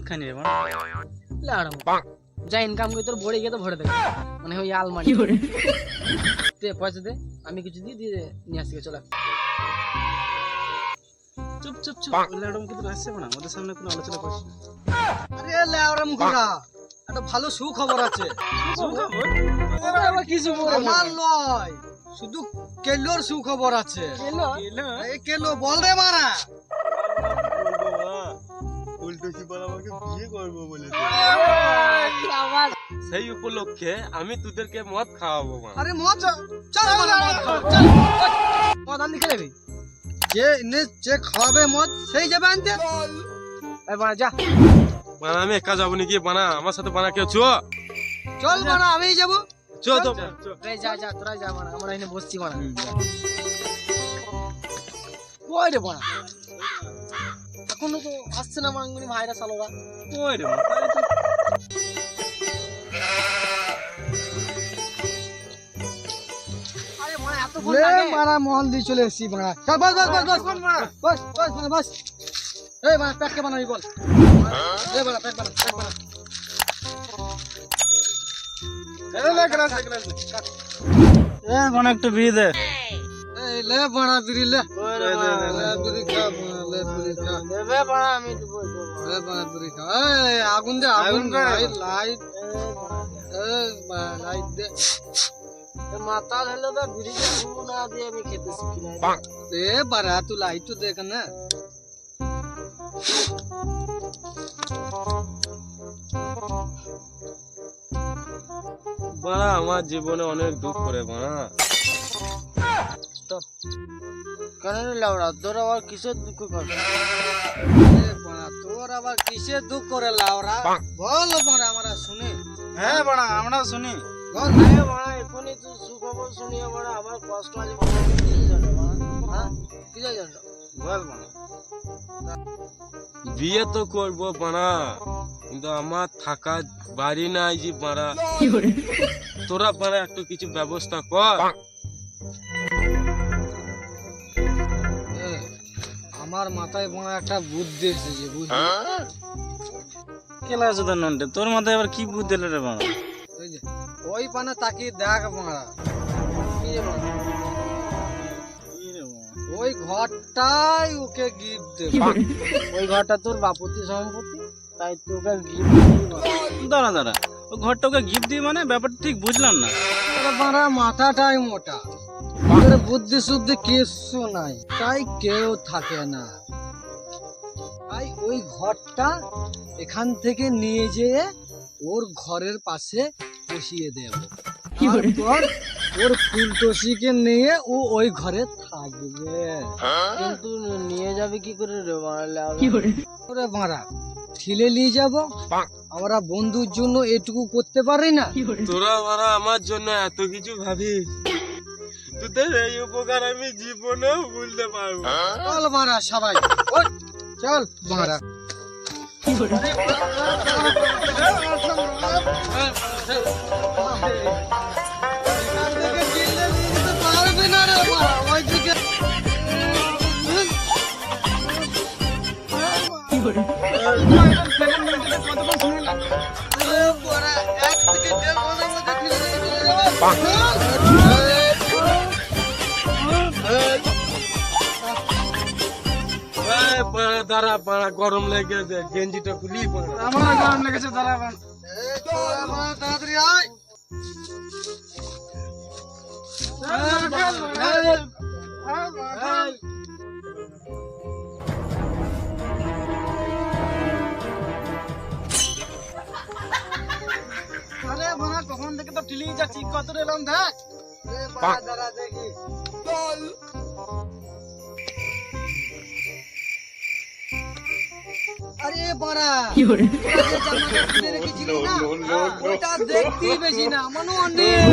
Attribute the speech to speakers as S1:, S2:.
S1: খানি রে বাড়া
S2: লাড়া যা ইনকাম করি তোর বড়ি গিয়ে তো ভরে দেবে মানে ওই আলমারি দে পয়সা দে আমি কিছু দিয়ে নিয়ে আসি চল
S1: চুপ চুপ চুপ ল্যাডম কিন্তু আসছে বাড়া আমাদের সামনে কোনো আলোচনা করছিস না
S2: আরে লাউরা মুখা একটা ভালো সুখবর আছে
S1: কি সুখবর
S2: আমার লয় শুধু কেলোর সুখবর আছে কেলো বল রে মারা
S3: উল্টো কি বল আমাকে বিয়ে করবো বলে সেই উপলক্ষে আমি তোদেরকে মদ খাওয়াবো মা।
S2: আরে মদ চল মারা মদ খাও চল মদ আনতে খেলেবি যে খাওয়াবে মদ সেই যাবে আনতে এই মারা যা
S3: বানা আমি একা যাবো নাকি বানা আমার সাথে বানা কেউ
S2: চল মারা আমিই যাবো
S3: চো তো
S2: যা তোরা যা মারা আমরা এখানে বসছি মারা কই রে মারা এখনো তো আসছে না মাঙ্গুনি ভাইরা সালোরা
S1: ওই রে
S2: আরে মারা এত ফোন লাগে মারা মহল দিয়ে চলে এসেছি মারা বস বস এই মারা প্যাক কে বানাবি বল এই মারা প্যাক বানা
S1: এ বানা একটু বিড়ি দে
S2: এই লে বানা বিড়ি লে বিড়ি খা লে বিড়ি খা দেবে বানা আমি দেবো লে বানা বিড়ি খা এই আগুন দে আগুন লাইট এই লাইট দে মাথা হলো তো বিড়ি না দিয়ে আমি খেতে শিখি না এ বারা তুই লাইট তো দেখ না
S3: বানা আমার জীবনে অনেক দুঃখ করে বানা
S2: কেন লাউড়া তোর আবার কিসের দুঃখ করে তোর আবার কিসের দুঃখ করে লাউড়া বল মারা আমরা শুনি
S1: হ্যাঁ বাড়া আমরা শুনি
S2: বল হ্যাঁ মারা এখনই তুই সুখবর শুনিয়ে মারা আমার কষ্ট আছে হ্যাঁ কি জানো
S1: বল বাড়া
S3: বিয়ে তো করবো বানা কিন্তু আমার থাকা বাড়ি নাই যে বানা তোরা বানা একটু কিছু ব্যবস্থা কর
S2: আমার মাথায় বড় একটা বুদ্ধি এসেছে বুঝলি
S1: কেলা আছে তোর নন্টে তোর মাথায় আবার কি বুদ্ধি এলো রে বাড়া
S2: ওই যে ওই পানে তাকিয়ে দেখ মারা কি রে বাবা? ওই ঘরটাই ওকে গিফট দেব ওই ঘরটা তোর বাপতি সম্পত্তি তাই তোকে গিফট
S1: দাঁড়া দাঁড়া ও ঘরটা ওকে গিফট দিয়ে মানে ব্যাপারটা ঠিক বুঝলাম না
S2: মারা মাথাটাই মোটা ওদের বুদ্ধি শুদ্ধি কিছু নাই তাই কেউ থাকে না তাই ওই ঘরটা এখান থেকে নিয়ে যেয়ে ওর ঘরের পাশে বসিয়ে দেব তারপর ওর ফুলটসিকে নিয়ে ও ওই ঘরে থাকবে কিন্তু নিয়ে যাবে কি করে রে ওরে মারা ঠেলে নিয়ে যাব আমরা বন্ধুর জন্য এটুকু করতে পারি না
S3: তোরা বানা আমার জন্য এত কিছু ভাবিস তোদের এই উপকার আমি জীবনেও ভুলতে পারবো
S2: চল মারা সবাই ওঠ, চল মারা পারবে না রে মারা ওইদিকে এক থেকে দেড় ঘন্টার মধ্যে
S3: দাঁড়া পাড়া গরম লেগেছে গেঞ্জিটা খুলি
S1: আমার গরম লেগেছে দাঁড়া
S2: তাড়াতাড়ি আয় আরে বানা কখন থেকে তো টিলি যাচ্ছি কত এলাম দেখ দাঁড়া দেখি আরে বড়া ওটা দেখতেই বেশি না আমারও অনেক